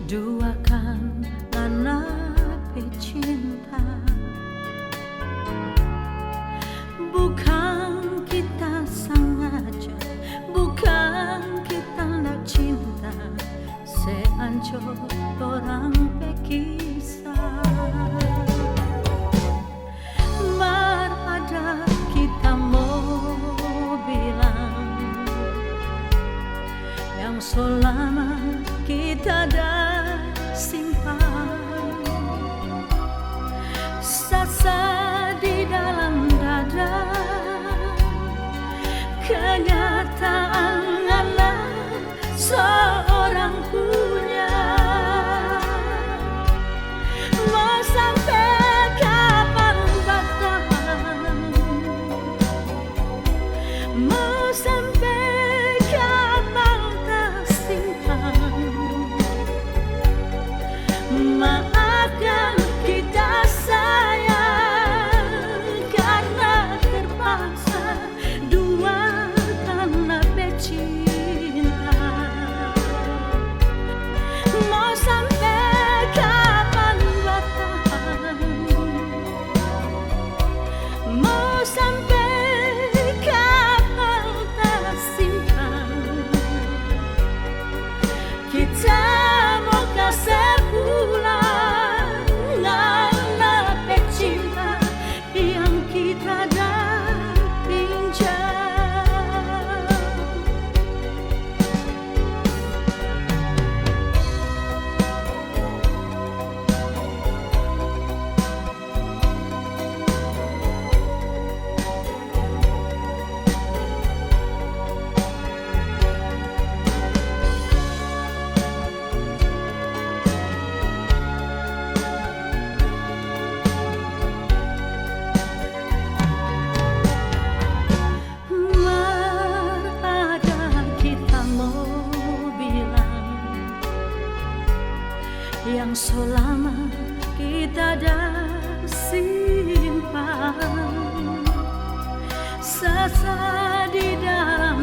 duakan anak cinta. Bukan kita sengaja, bukan kita nak cinta, seancur orang berkisah. Mar ada kita mau bilang yang selama kita dah simpan, sasa di dalam dada, kenyataan anak seorang punya. Mau sampai kapan bertahan, mau sampai kapan tersimpan. Maafkan kita sayang karena terpaksa dua karena bercinta. Mau sampai kapan bertahan, mau sampai kapan tersimpan. Kita mau kasih pulang anak bercinta yang kita dah pinjam. Yang selama kita dah simpan, sasa di dalam